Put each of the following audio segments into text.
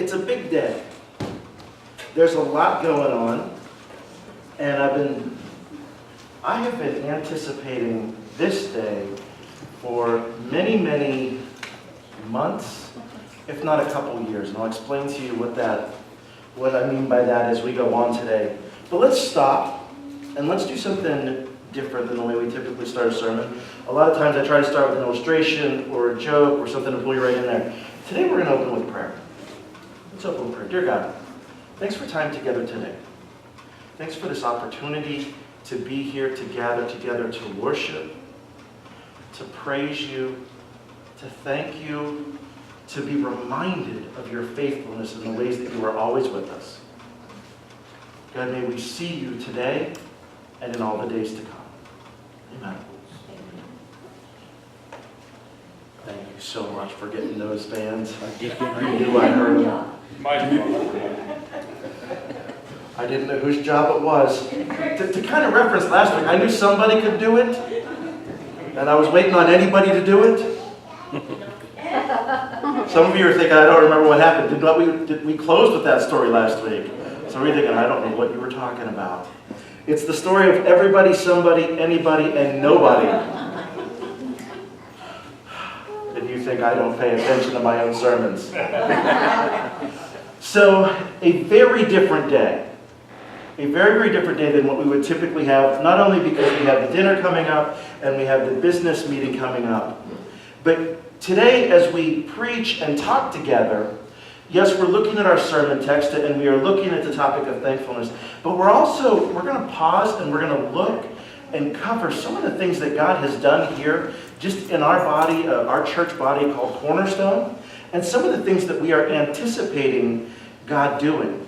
it's a big day. There's a lot going on, and I have been anticipating this day for many, many months, if not a couple years. And I'll explain to you what I mean by that as we go on today. But let's stop and let's do something different than the way we typically start a sermon. A lot of times I try to start with an illustration or a joke or something to pull you right in there. Today we're going to open with prayer. Let's open with prayer. Dear God, thanks for time together today. Thanks for this opportunity to be here, to gather together, to worship, to praise you, to thank you, to be reminded of your faithfulness in the ways that you are always with us. God, may we see you today and in all the days to come. Amen. Thank you so much for getting those bands. You knew I heard them. I didn't know whose job it was. To kind of reference last week, I knew somebody could do it, and I was waiting on anybody to do it. Some of you are thinking, I don't remember what happened. Did we close with that story last week? Some of you are thinking, I don't know what you were talking about. It's the story of everybody, somebody, anybody, and nobody. And you think I don't pay attention to my own sermons. So, a very different day. A very, very different day than what we would typically have, not only because we have the dinner coming up and we have the business meeting coming up, but today as we preach and talk together, yes, we're looking at our sermon text and we are looking at the topic of thankfulness, but we're going to pause and we're going to look and cover some of the things that God has done here just in our body, our church body called Cornerstone, and some of the things that we are anticipating God doing.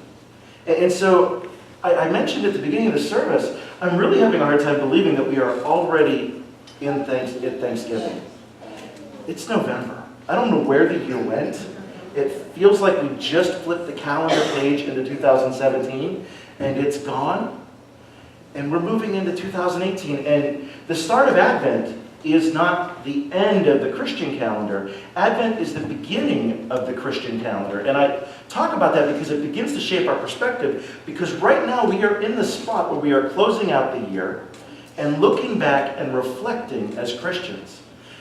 And so, I mentioned at the beginning of the service, I'm really having a hard time believing that we are already in Thanksgiving. It's November. I don't know where the year went. It feels like we just flipped the calendar page into 2017, and it's gone. And we're moving into 2018. And the start of Advent is not the end of the Christian calendar. Advent is the beginning of the Christian calendar. And I talk about that because it begins to shape our perspective. Because right now we are in the spot where we are closing out the year and looking back and reflecting as Christians.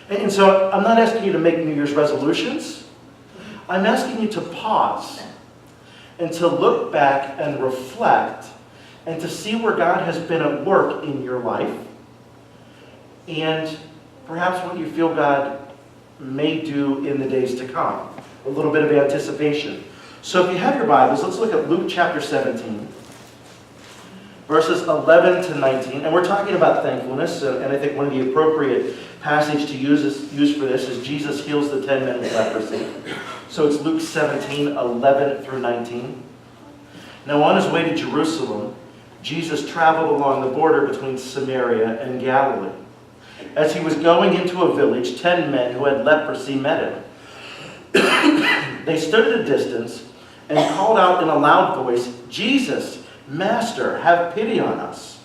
And so I'm not asking you to make New Year's resolutions. I'm asking you to pause and to look back and reflect and to see where God has been at work in your life and perhaps what you feel God may do in the days to come. A little bit of anticipation. So if you have your Bibles, let's look at Luke chapter 17, verses 11 to 19. And we're talking about thankfulness, and I think one of the appropriate passage to use for this is Jesus heals the 10 men with leprosy. So it's Luke 17, 11 through 19. Now on his way to Jerusalem, Jesus traveled along the border between Samaria and Galilee. As he was going into a village, 10 men who had leprosy met him. They stood at a distance and called out in a loud voice, "Jesus, Master, have pity on us."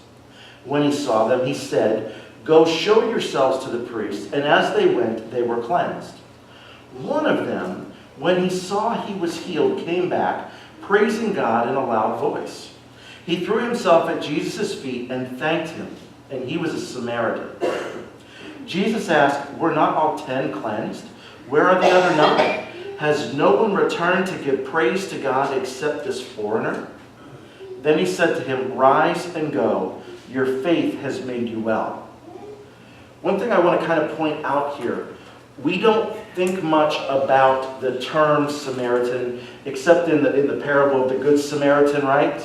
When he saw them, he said, "Go show yourselves to the priests." And as they went, they were cleansed. One of them, when he saw he was healed, came back, praising God in a loud voice. He threw himself at Jesus' feet and thanked him, and he was a Samaritan. Jesus asked, "Were not all 10 cleansed? Where are the other 9? Has no one returned to give praise to God except this foreigner?" Then he said to him, "Rise and go. Your faith has made you well." One thing I want to kind of point out here, we don't think much about the term Samaritan except in the parable of the Good Samaritan, right?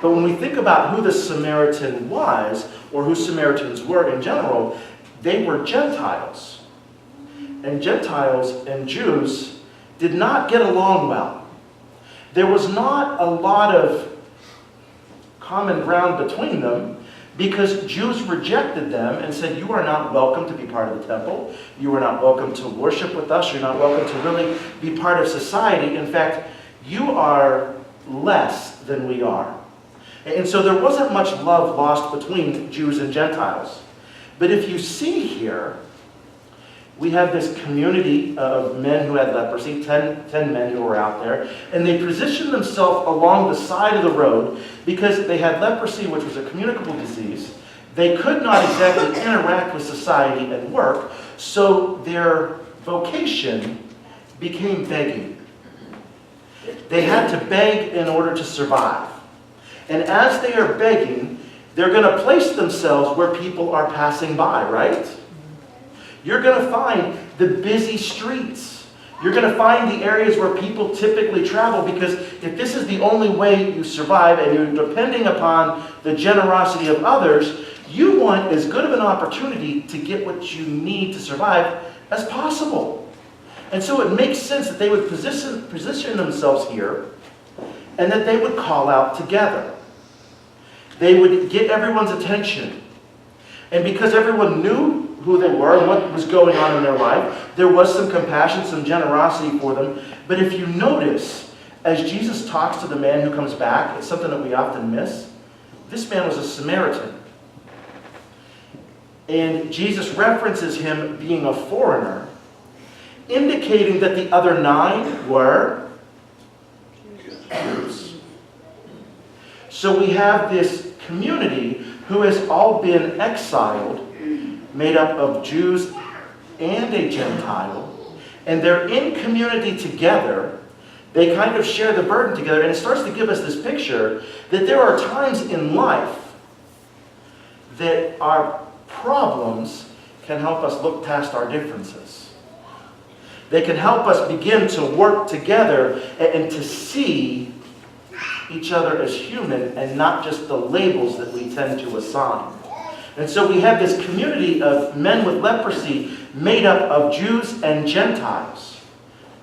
But when we think about who the Samaritan was, or who Samaritans were in general, they were Gentiles. And Gentiles and Jews did not get along well. There was not a lot of common ground between them because Jews rejected them and said, "You are not welcome to be part of the temple. You are not welcome to worship with us. You're not welcome to really be part of society. In fact, you are less than we are." And so there wasn't much love lost between Jews and Gentiles. But if you see here, we have this community of men who had leprosy, 10 men who were out there, and they positioned themselves along the side of the road because they had leprosy, which was a communicable disease. They could not exactly interact with society and work, so their vocation became begging. They had to beg in order to survive. And as they are begging, they're going to place themselves where people are passing by, right? You're going to find the busy streets. You're going to find the areas where people typically travel, because if this is the only way you survive and you're depending upon the generosity of others, you want as good of an opportunity to get what you need to survive as possible. And so it makes sense that they would position themselves here and that they would call out together. They would get everyone's attention. And because everyone knew who they were and what was going on in their life, there was some compassion, some generosity for them. But if you notice, as Jesus talks to the man who comes back, it's something that we often miss. This man was a Samaritan. And Jesus references him being a foreigner, indicating that the other 9 were Jews. So we have this community who has all been exiled, made up of Jews and a Gentile, and they're in community together. They kind of share the burden together, and it starts to give us this picture that there are times in life that our problems can help us look past our differences. They can help us begin to work together and to see each other as human and not just the labels that we tend to assign. And so we have this community of men with leprosy made up of Jews and Gentiles.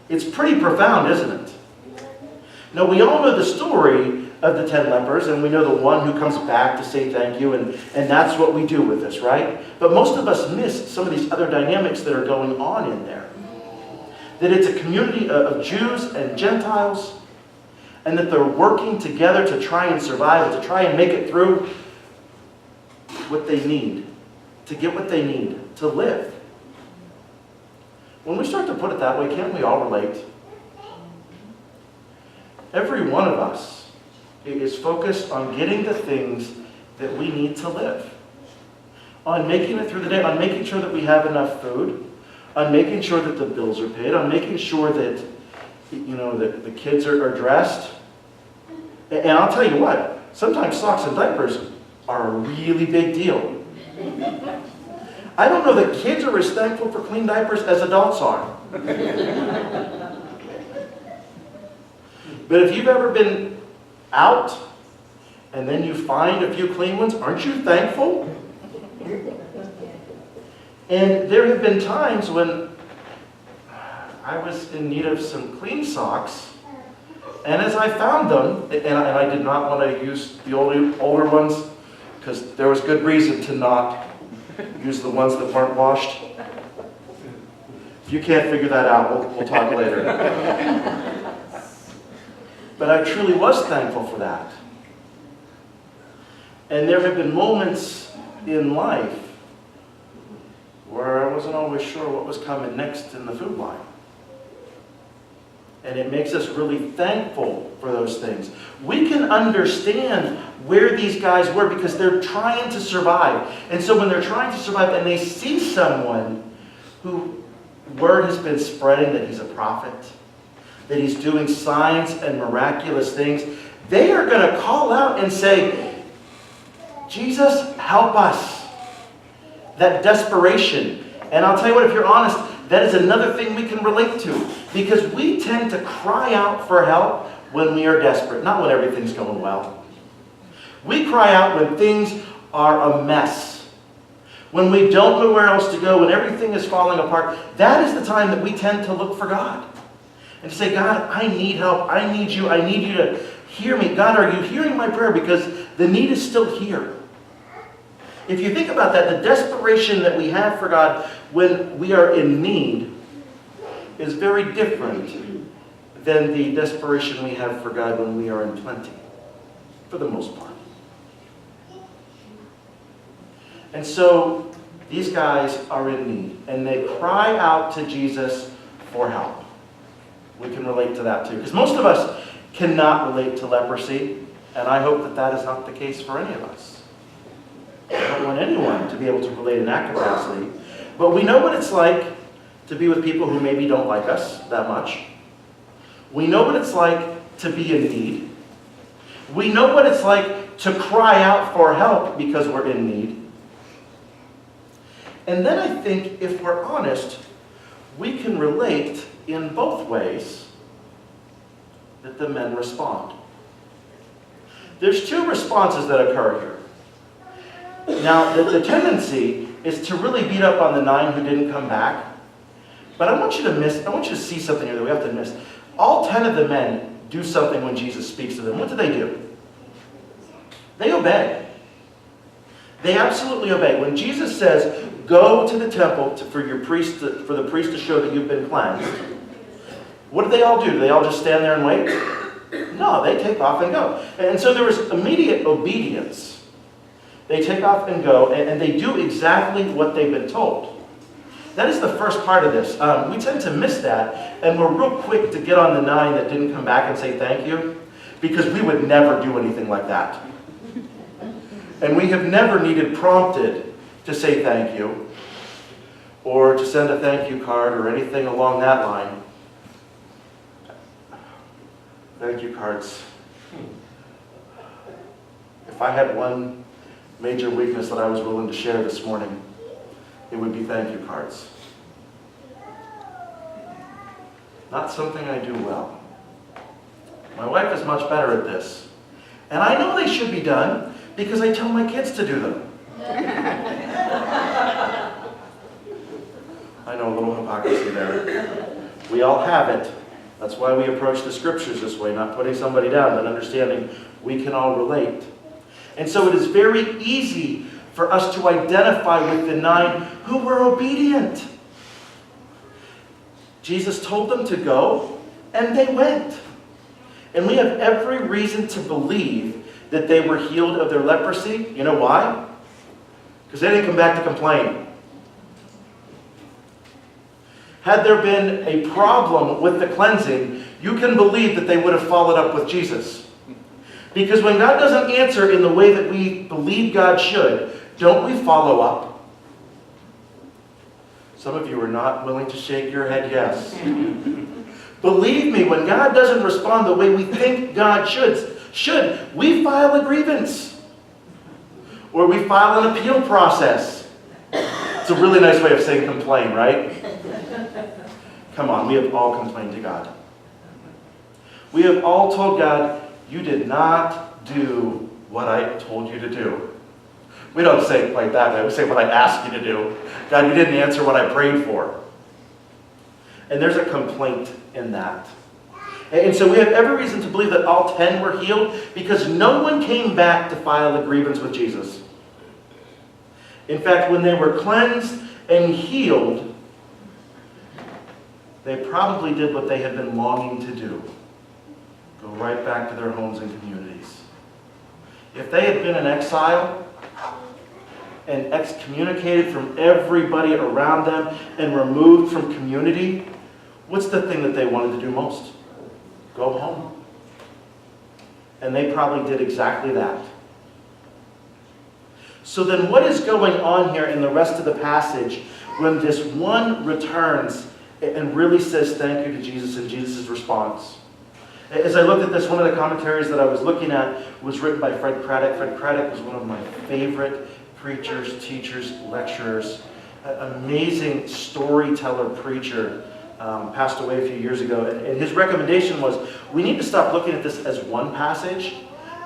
It's pretty profound, isn't it? Now, we all know the story of the 10 lepers, and we know the one who comes back to say thank you, and that's what we do with this, right? But most of us miss some of these other dynamics that are going on in there. That it's a community of Jews and Gentiles, and that they're working together to try and survive, and to try and make it through what they need, to get what they need to live. When we start to put it that way, can't we all relate? Every one of us is focused on getting the things that we need to live, on making it through the day, on making sure that we have enough food, on making sure that the bills are paid, on making sure that, that the kids are dressed. And I'll tell you what, sometimes socks and diapers are a really big deal. I don't know that kids are as thankful for clean diapers as adults are. But if you've ever been out and then you find a few clean ones, aren't you thankful? And there have been times when I was in need of some clean socks, and as I found them, and I did not want to use the older ones, because there was good reason to not use the ones that weren't washed. If you can't figure that out, we'll talk later. But I truly was thankful for that. And there have been moments in life where I wasn't always sure what was coming next in the food line. And it makes us really thankful for those things. We can understand where these guys were because they're trying to survive. And so when they're trying to survive and they see someone who word has been spreading that he's a prophet, that he's doing signs and miraculous things, they are going to call out and say, Jesus, help us. That desperation. And I'll tell you what, if you're honest, that is another thing we can relate to. Because we tend to cry out for help when we are desperate, not when everything's going well. We cry out when things are a mess. When we don't know where else to go, when everything is falling apart. That is the time that we tend to look for God. And to say, God, I need help. I need you. I need you to hear me. God, are you hearing my prayer? Because the need is still here. If you think about that, the desperation that we have for God when we are in need is very different than the desperation we have for God when we are in plenty, for the most part. And so These guys are in need, and they cry out to Jesus for help. We can relate to that too, because most of us cannot relate to leprosy, and I hope that that is not the case for any of us. I don't want anyone to be able to relate in that capacity, but we know what it's like to be with people who maybe don't like us that much. We know what it's like to be in need. We know what it's like to cry out for help because we're in need. And then I think, if we're honest, we can relate in both ways that the men respond. There's two responses that occur here. Now, the tendency is to really beat up on the 9 who didn't come back. But I want you to see something here that we have to miss. All 10 of the men do something when Jesus speaks to them. What do? They obey. They absolutely obey. When Jesus says, go to the temple for the priest to show that you've been cleansed, what do they all do? Do they all just stand there and wait? No, they take off and go. And so there was immediate obedience. They take off and go, and they do exactly what they've been told. That is the first part of this. We tend to miss that, and we're real quick to get on the 9 that didn't come back and say thank you, because we would never do anything like that. And we have never needed prompted to say thank you, or to send a thank you card, or anything along that line. Thank you cards. If I had one major weakness that I was willing to share this morning, it would be thank you cards. Not something I do well. My wife is much better at this. And I know they should be done because I tell my kids to do them. I know, a little hypocrisy there. We all have it. That's why we approach the scriptures this way, not putting somebody down, but understanding we can all relate. And so it is very easy for us to identify with the 9 who were obedient. Jesus told them to go, and they went. And we have every reason to believe that they were healed of their leprosy. You know why? Because they didn't come back to complain. Had there been a problem with the cleansing, you can believe that they would have followed up with Jesus. Because when God doesn't answer in the way that we believe God should, don't we follow up? Some of you are not willing to shake your head yes. Believe me, when God doesn't respond the way we think God should we file a grievance. Or we file an appeal process. It's a really nice way of saying complain, right? Come on, we have all complained to God. We have all told God, you did not do what I told you to do. We don't say it like that. We say what I asked you to do. God, you didn't answer what I prayed for. And there's a complaint in that. And so we have every reason to believe that all 10 were healed because no one came back to file a grievance with Jesus. In fact, when they were cleansed and healed, they probably did what they had been longing to do. Go right back to their homes and communities. If they had been in exile and excommunicated from everybody around them and removed from community, what's the thing that they wanted to do most? Go home. And they probably did exactly that. So then what is going on here in the rest of the passage when this one returns and really says thank you to Jesus and Jesus' response? As I looked at this, one of the commentaries that I was looking at was written by Fred Craddock. Fred Craddock was one of my favorite preachers, teachers, lecturers, an amazing storyteller preacher, passed away a few years ago. And his recommendation was, we need to stop looking at this as one passage,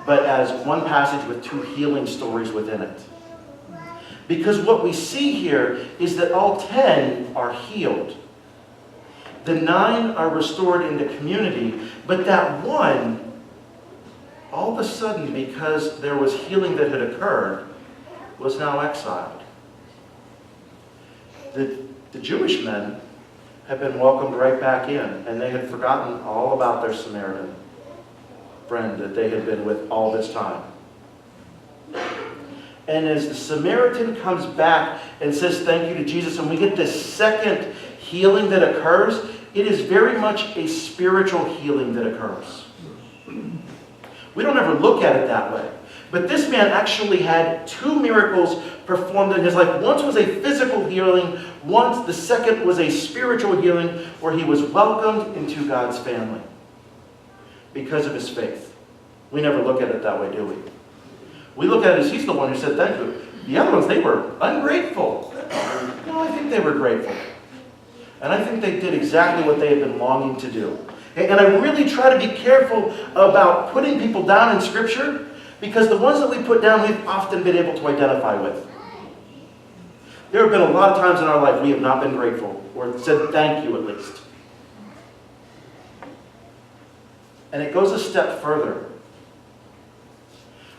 but as one passage with 2 healing stories within it. Because what we see here is that all 10 are healed. The 9 are restored into community, but that one, all of a sudden, because there was healing that had occurred, was now exiled. The Jewish men had been welcomed right back in, and they had forgotten all about their Samaritan friend that they had been with all this time. And as the Samaritan comes back and says thank you to Jesus, and we get this second healing that occurs, it is very much a spiritual healing that occurs. We don't ever look at it that way. But this man actually had two miracles performed in his life. Once was a physical healing. Once, the second was a spiritual healing where he was welcomed into God's family because of his faith. We never look at it that way, do we? We look at it as he's the one who said thank you. The other ones, they were ungrateful. No, I think they were grateful. And I think they did exactly what they had been longing to do. And I really try to be careful about putting people down in Scripture, because the ones that we put down, we've often been able to identify with. There have been a lot of times in our life we have not been grateful, or said thank you at least. And it goes a step further.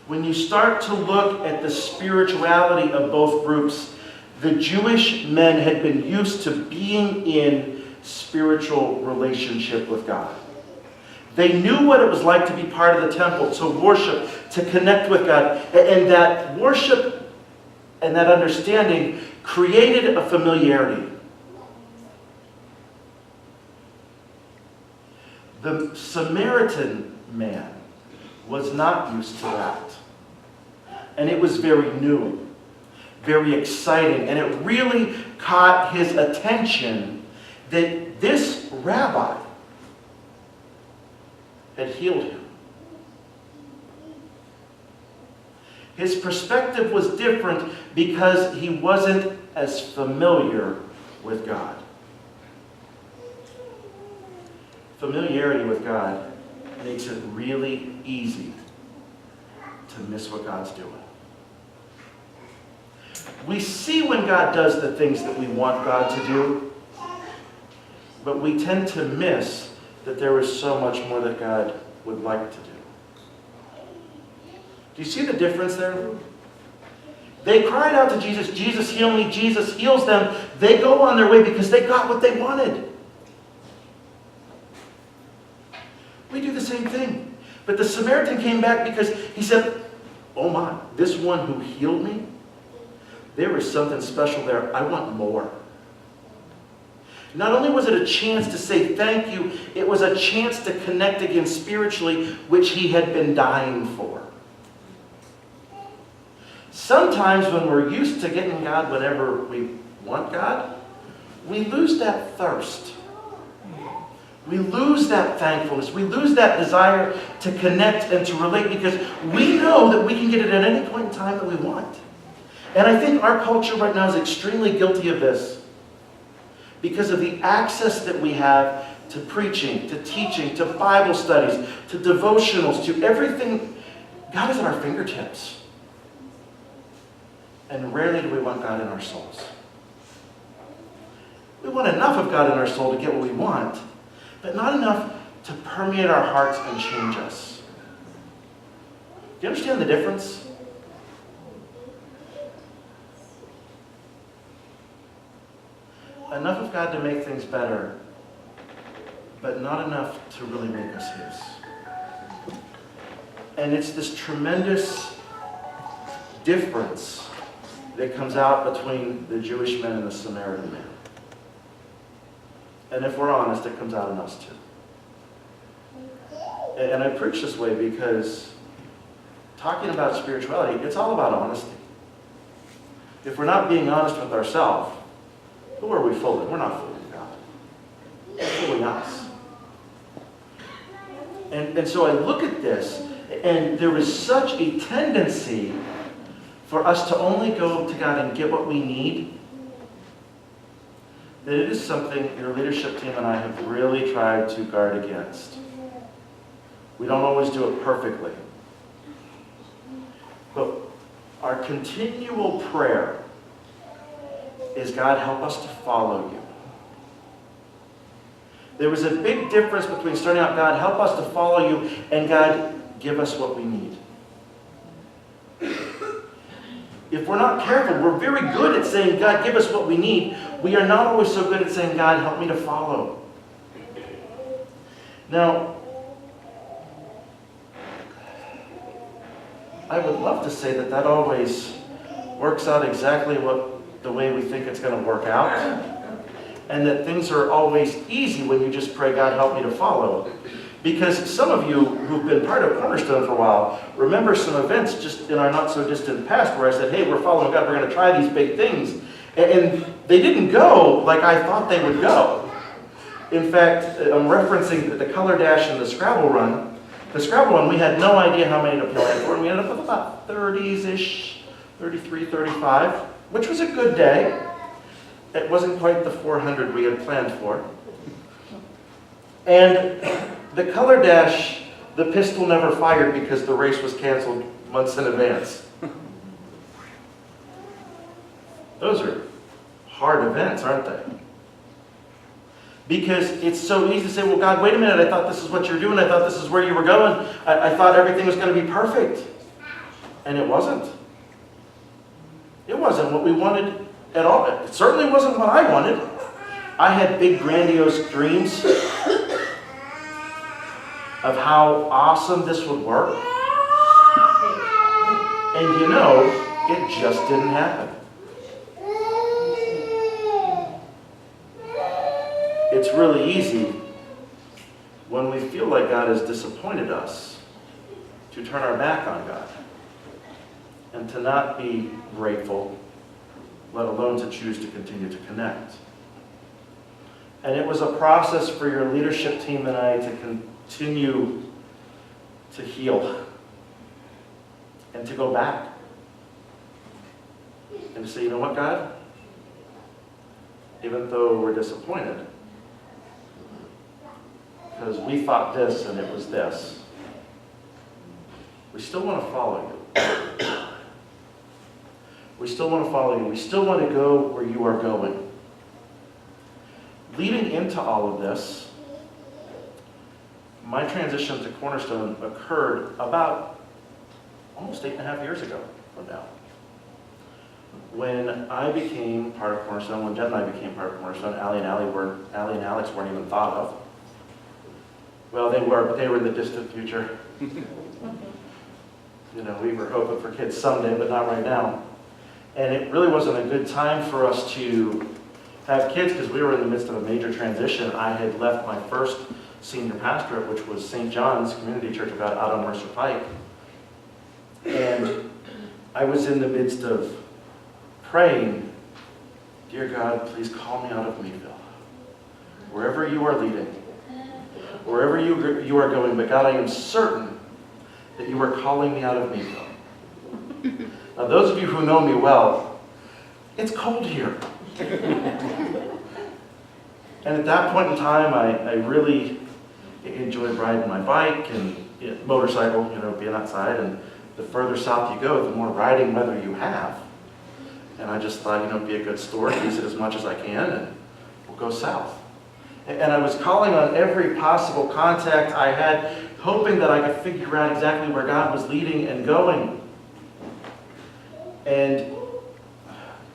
When you start to look at the spirituality of both groups, the Jewish men had been used to being in spiritual relationship with God. They knew what it was like to be part of the temple, to worship, to connect with God. And that worship and that understanding created a familiarity. The Samaritan man was not used to that. And it was very new, very exciting. And it really caught his attention that this rabbi had healed him. His perspective was different because he wasn't as familiar with God. Familiarity with God makes it really easy to miss what God's doing. We see when God does the things that we want God to do, but we tend to miss that there is so much more that God would like to do. Do you see the difference there? They cried out to Jesus, Jesus heal me, Jesus heals them. They go on their way because they got what they wanted. We do the same thing. But the Samaritan came back because he said, oh my, this one who healed me, there was something special there. I want more. Not only was it a chance to say thank you, it was a chance to connect again spiritually, which he had been dying for. Sometimes when we're used to getting God whenever we want God, we lose that thirst. We lose that thankfulness. We lose that desire to connect and to relate because we know that we can get it at any point in time that we want. And I think our culture right now is extremely guilty of this because of the access that we have to preaching, to teaching, to Bible studies, to devotionals, to everything. God is at our fingertips. And rarely do we want God in our souls. We want enough of God in our soul to get what we want, but not enough to permeate our hearts and change us. Do you understand the difference? Enough of God to make things better, but not enough to really make us His. And it's this tremendous difference that comes out between the Jewish man and the Samaritan man. And if we're honest, it comes out in us too. And I preach this way because talking about spirituality, it's all about honesty. If we're not being honest with ourselves, who are we fooling? We're not fooling God. We're fooling us. And so I look at this, and there is such a tendency for us to only go to God and get what we need, that it is something your leadership team and I have really tried to guard against. We don't always do it perfectly. But our continual prayer is, God, help us to follow you. There was a big difference between starting out, God, help us to follow you, and God, give us what we need. If we're not careful, we're very good at saying, God, give us what we need. We are not always so good at saying, God, help me to follow. Now, I would love to say that always works out exactly the way we think it's going to work out, and that things are always easy when you just pray, God, help me to follow. Because some of you who've been part of Cornerstone for a while remember some events just in our not so distant past where I said, hey, we're following God, we're going to try these big things. And they didn't go like I thought they would go. In fact, I'm referencing the color dash and the Scrabble run. The Scrabble run, we had no idea how many to play for, and we ended up with about 30s-ish, 33, 35, which was a good day. It wasn't quite the 400 we had planned for. And the color dash, the pistol never fired because the race was canceled months in advance. Those are hard events, aren't they? Because it's so easy to say, well, God, wait a minute, I thought this is what you're doing. I thought this is where you were going. I thought everything was going to be perfect. And it wasn't. It wasn't what we wanted at all. It certainly wasn't what I wanted. I had big, grandiose dreams of how awesome this would work. And you know, it just didn't happen. It's really easy when we feel like God has disappointed us to turn our back on God and to not be grateful, let alone to choose to continue to connect. And it was a process for your leadership team and I to continue to heal and to go back and to say, you know what, God? Even though we're disappointed, because we thought this and it was this, we still want to follow you. We still want to follow you. We still want to go where you are going. Leading into all of this, my transition to Cornerstone occurred about almost 8.5 years ago from now. When I became part of Cornerstone, when Jen and I became part of Cornerstone, Allie and Alex weren't even thought of. Well, they were, but they were in the distant future. You know, we were hoping for kids someday, but not right now. And it really wasn't a good time for us to have kids because we were in the midst of a major transition. I had left my first senior pastorate, which was St. John's Community Church of God out on Mercer Pike. And I was in the midst of praying, dear God, please call me out of Meadville. Wherever you are leading, wherever you are going, but God, I am certain that you are calling me out of Meadville. Now, those of you who know me well, it's cold here. And at that point in time, I really enjoyed riding my bike and motorcycle, being outside. And the further south you go, the more riding weather you have. And I just thought, it'd be a good story, use it as much as I can, and we'll go south. And I was calling on every possible contact I had, hoping that I could figure out exactly where God was leading and going. And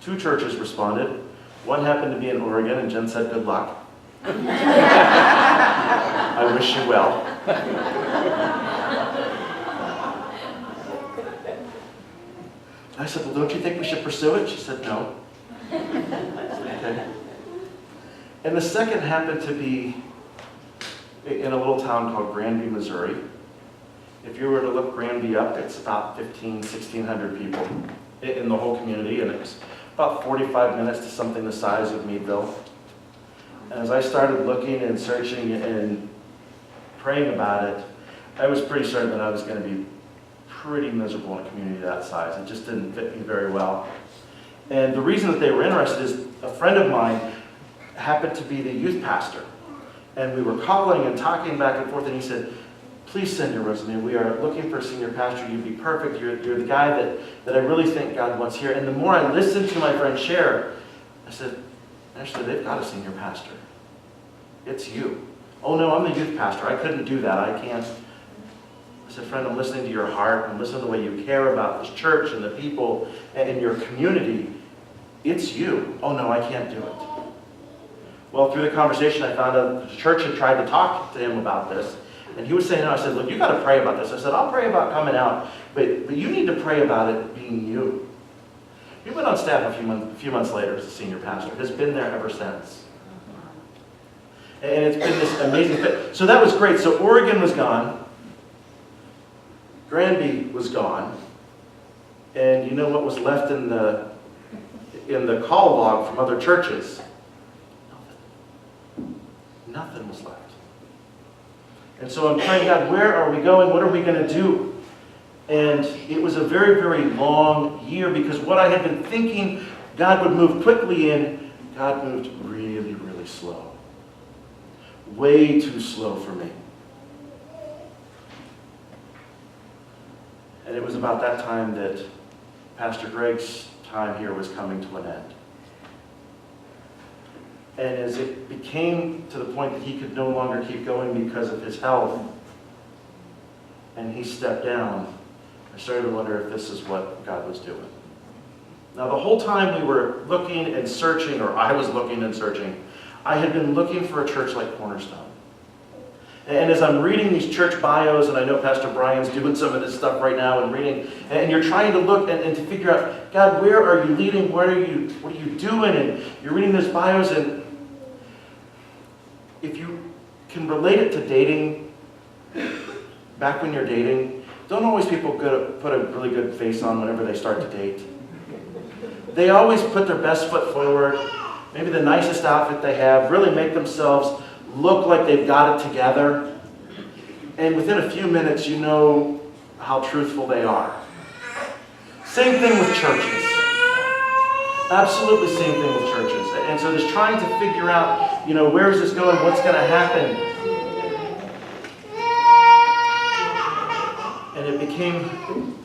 2 churches responded. One happened to be in Oregon, and Jen said, good luck. I wish you well. I said, well, don't you think we should pursue it? She said, no. I said, okay. And the second happened to be in a little town called Granby, Missouri. If you were to look Granby up, it's about 1,600 people in the whole community, and it's about 45 minutes to something the size of Meadville. And as I started looking and searching and praying about it, I was pretty certain that I was going to be pretty miserable in a community that size. It just didn't fit me very well. And the reason that they were interested is a friend of mine happened to be the youth pastor. And we were calling and talking back and forth, and he said, please send your resume. We are looking for a senior pastor. You'd be perfect. You're the guy that I really think God wants here. And the more I listened to my friend share, I said, actually, they've got a senior pastor. It's you. Oh, no, I'm the youth pastor. I couldn't do that. I can't. I said, friend, I'm listening to your heart. I'm listening to the way you care about this church and the people and your community. It's you. Oh, no, I can't do it. Well, through the conversation, I found out the church had tried to talk to him about this. And he was saying, no, I said, look, you got to pray about this. I said, I'll pray about coming out, but you need to pray about it being you. He went on staff a few months later as a senior pastor. Has been there ever since. And it's been this amazing thing. So that was great. So Oregon was gone. Granby was gone. And you know what was left in the call log from other churches? Nothing was left. And so I'm praying, God, where are we going? What are we going to do? And it was a very, very long year because what I had been thinking God would move quickly in, God moved really, really slow. Way too slow for me. And it was about that time that Pastor Greg's time here was coming to an end. And as it became to the point that he could no longer keep going because of his health, and he stepped down, I started to wonder if this is what God was doing. Now, the whole time we were looking and searching, or I was looking and searching, I had been looking for a church like Cornerstone. And as I'm reading these church bios, and I know Pastor Brian's doing some of this stuff right now and reading, and you're trying to look and to figure out, God, where are you leading? What are you doing? And you're reading these bios, and if you can relate it to dating, back when you're dating, don't always people put a really good face on whenever they start to date. They always put their best foot forward, maybe the nicest outfit they have, really make themselves look like they've got it together. And within a few minutes, you know how truthful they are. Same thing with churches. Absolutely same thing with churches. And so just trying to figure out, where is this going? What's going to happen? And it became,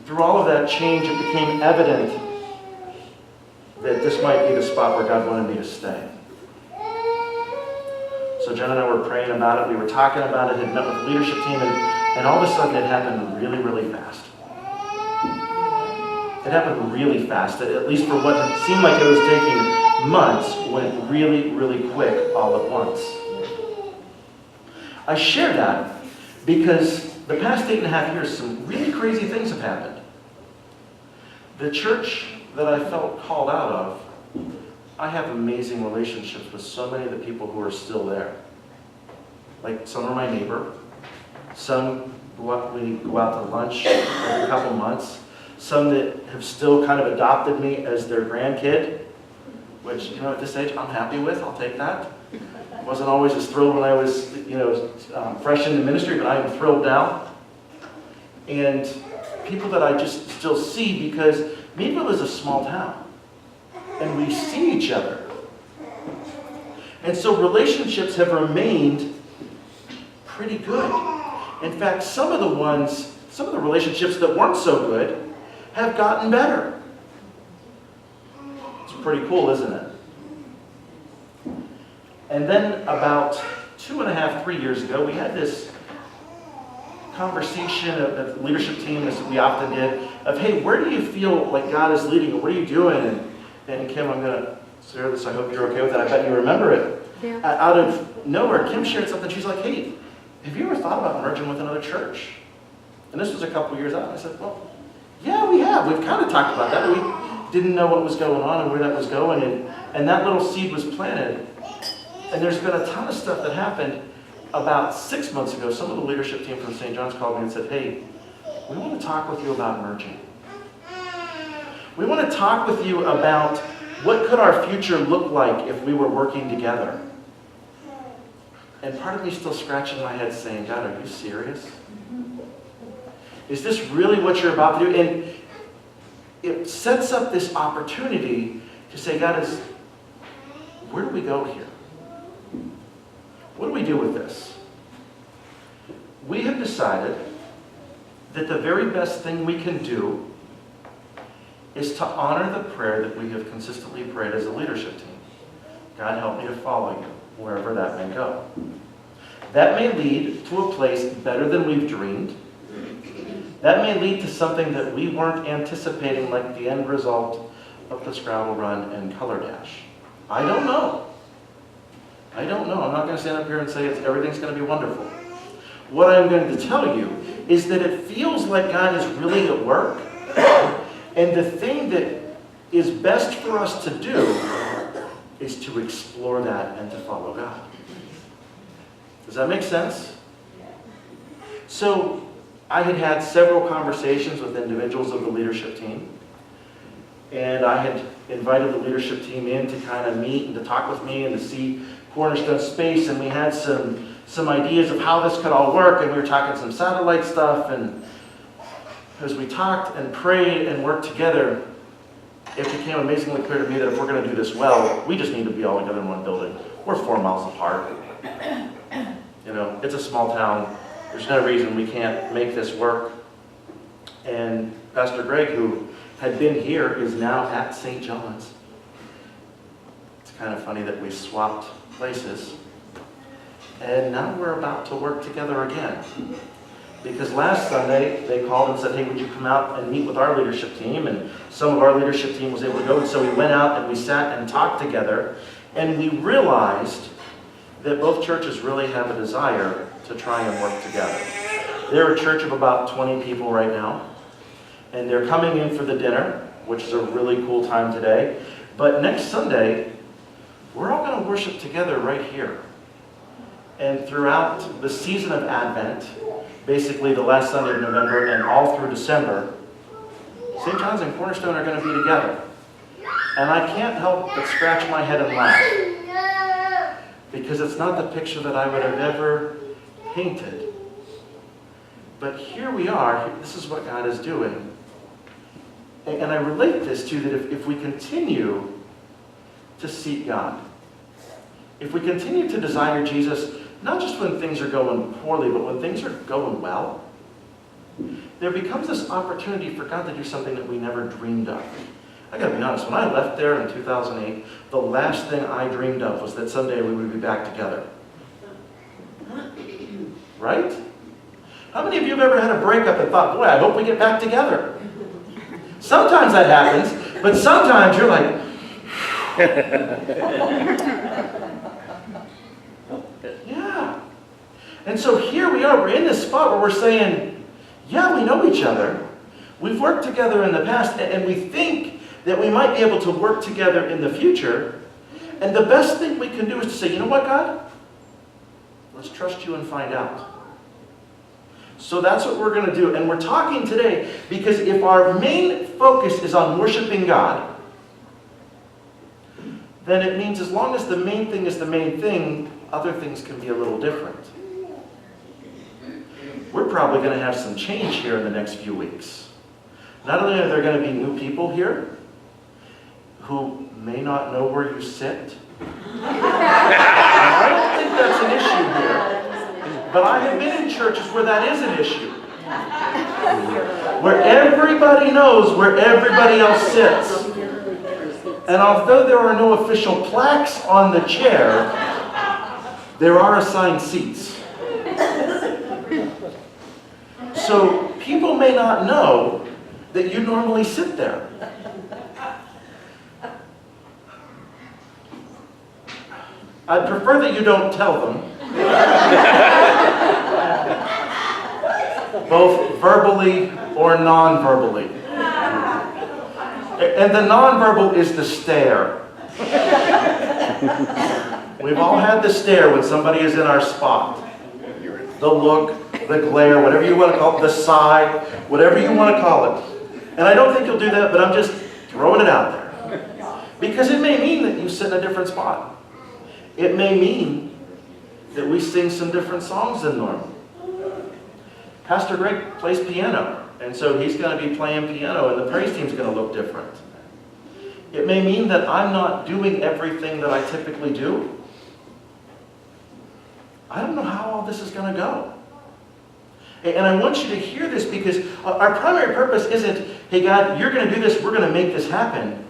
through all of that change, it became evident that this might be the spot where God wanted me to stay. So Jen and I were praying about it. We were talking about it. Had met with the leadership team, and all of a sudden it happened really, really fast. It happened really fast. At least for what seemed like it was taking months, went really, really quick all at once. I share that because the past 8.5 years, some really crazy things have happened. The church that I felt called out of, I have amazing relationships with so many of the people who are still there. Like, some are my neighbor. Some we go out to lunch every couple months. Some that have still kind of adopted me as their grandkid, which, at this age, I'm happy with. I'll take that. Wasn't always as thrilled when I was, fresh in the ministry, but I am thrilled now. And people that I just still see, because Meadville is a small town. And we see each other. And so relationships have remained pretty good. In fact, some of the relationships that weren't so good have gotten better. It's pretty cool, isn't it? And then about 2.5, 3 years ago, we had this conversation of the leadership team, as we often did, of, hey, where do you feel like God is leading, or what are you doing? And Kim, I'm going to share this. I hope you're okay with that. I bet you remember it. Yeah. Out of nowhere, Kim shared something. She's like, hey, have you ever thought about merging with another church? And this was a couple years out. And I said, well, yeah, we have. We've kind of talked about that. We didn't know what was going on and where that was going. And that little seed was planted. And there's been a ton of stuff that happened. About 6 months ago, some of the leadership team from St. John's called me and said, hey, we want to talk with you about merging. We want to talk with you about what could our future look like if we were working together. And part of me still scratching my head saying, God, are you serious? Is this really what you're about to do? And it sets up this opportunity to say, God, where do we go here? What do we do with this? We have decided that the very best thing we can do is to honor the prayer that we have consistently prayed as a leadership team. God, help me to follow you, wherever that may go. That may lead to a place better than we've dreamed. That may lead to something that we weren't anticipating, like the end result of the Scrabble Run and Color Dash. I don't know. I'm not going to stand up here and say everything's going to be wonderful. What I'm going to tell you is that it feels like God is really at work. And the thing that is best for us to do is to explore that and to follow God. Does that make sense? So I had had several conversations with individuals of the leadership team, and I had invited the leadership team in to kind of meet and to talk with me and to see Cornerstone Space, and we had some ideas of how this could all work, and we were talking some satellite stuff, and as we talked and prayed and worked together, it became amazingly clear to me that if we're going to do this well, we just need to be all together in one building. We're 4 miles apart. You know, it's a small town. There's no reason we can't make this work. And Pastor Greg, who had been here, is now at St. John's. It's kind of funny that we swapped places. And now we're about to work together again. Because last Sunday, they called and said, hey, would you come out and meet with our leadership team? And some of our leadership team was able to go. And so we went out and we sat and talked together. And we realized that both churches really have a desire to try and work together. They're a church of about 20 people right now. And they're coming in for the dinner, which is a really cool time today. But next Sunday, we're all going to worship together right here. And throughout the season of Advent, basically the last Sunday of November and all through December, St. John's and Cornerstone are going to be together. And I can't help but scratch my head and laugh, because it's not the picture that I would have ever painted. But here we are. This is what God is doing. And I relate this to that if we continue to seek God, if we continue to desire Jesus, not just when things are going poorly, but when things are going well, there becomes this opportunity for God to do something that we never dreamed of. I gotta be honest, when I left there in 2008, the last thing I dreamed of was that someday we would be back together. Right? How many of you have ever had a breakup and thought, boy, I hope we get back together? Sometimes that happens, but sometimes you're like, yeah. And so here we are, we're in this spot where we're saying, yeah, we know each other. We've worked together in the past, and we think that we might be able to work together in the future. And the best thing we can do is to say, you know what, God? Let's trust you and find out. So that's what we're going to do. And we're talking today because if our main focus is on worshiping God, then it means as long as the main thing is the main thing, other things can be a little different. We're probably going to have some change here in the next few weeks. Not only are there going to be new people here who may not know where you sit. I don't think that's an issue here. But I have been in churches where that is an issue. Where everybody knows where everybody else sits. And although there are no official plaques on the chair, there are assigned seats. So people may not know that you normally sit there. I'd prefer that you don't tell them. Both verbally or non-verbally. And the non-verbal is the stare. We've all had the stare when somebody is in our spot. The look, the glare, whatever you want to call it, the sigh, whatever you want to call it. And I don't think you'll do that, but I'm just throwing it out there. Because it may mean that you sit in a different spot. It may mean that we sing some different songs than normal. Pastor Greg plays piano, and so he's going to be playing piano, and the praise team's going to look different. It may mean that I'm not doing everything that I typically do. I don't know how all this is going to go. And I want you to hear this because our primary purpose isn't, hey God, you're going to do this, we're going to make this happen.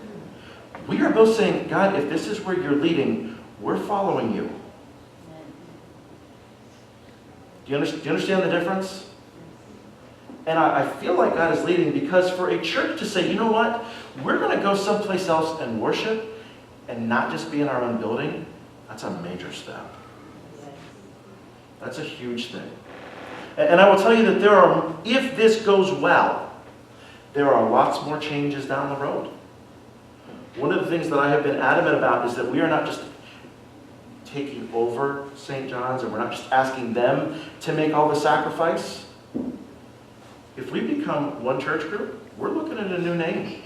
We are both saying, God, if this is where you're leading, we're following you. Do you understand the difference? And I feel like God is leading because for a church to say, you know what, we're going to go someplace else and worship and not just be in our own building, that's a major step. That's a huge thing. And I will tell you that if this goes well, there are lots more changes down the road. One of the things that I have been adamant about is that we are not just taking over St. John's, and we're not just asking them to make all the sacrifice. If we become one church group, we're looking at a new name.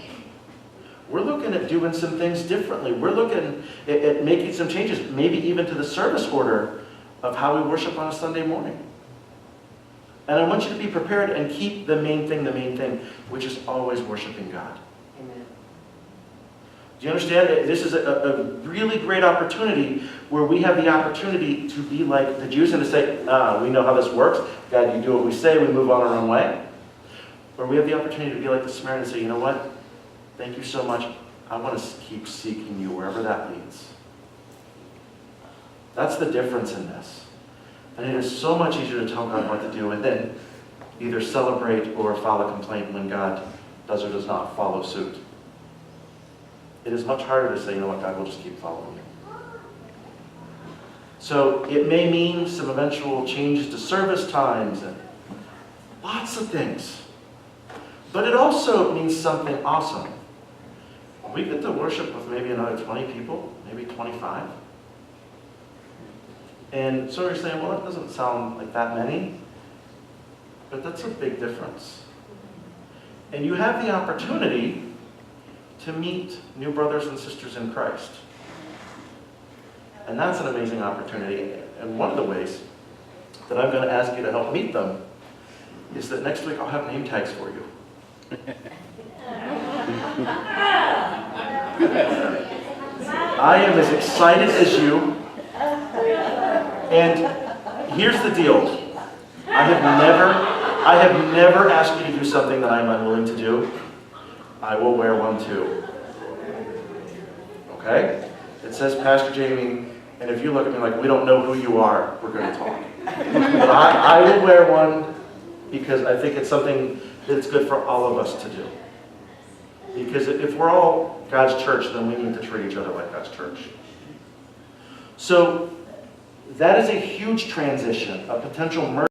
We're looking at doing some things differently. We're looking at making some changes, maybe even to the service order of how we worship on a Sunday morning. And I want you to be prepared and keep the main thing, which is always worshiping God. Amen. Do you understand? This is a really great opportunity where we have the opportunity to be like the Jews and to say, we know how this works. God, you do what we say, we move on our own way. Or we have the opportunity to be like the Samaritan and say, you know what? Thank you so much. I want to keep seeking you wherever that leads. That's the difference in this. And it is so much easier to tell God what to do and then either celebrate or file a complaint when God does or does not follow suit. It is much harder to say, you know what, God will just keep following you. So it may mean some eventual changes to service times and lots of things. But it also means something awesome. We get to worship with maybe another 20 people, maybe 25. And so you're saying, well, that doesn't sound like that many, but that's a big difference. And you have the opportunity to meet new brothers and sisters in Christ. And that's an amazing opportunity. And one of the ways that I'm going to ask you to help meet them is that next week I'll have name tags for you. I am as excited as you. And here's the deal. I have never asked you to do something that I'm unwilling to do. I will wear one too. Okay? It says Pastor Jamey, and if you look at me like we don't know who you are, we're going to talk. But I will wear one because I think it's something that's good for all of us to do. Because if we're all God's church, then we need to treat each other like God's church. So that is a huge transition, a potential merger.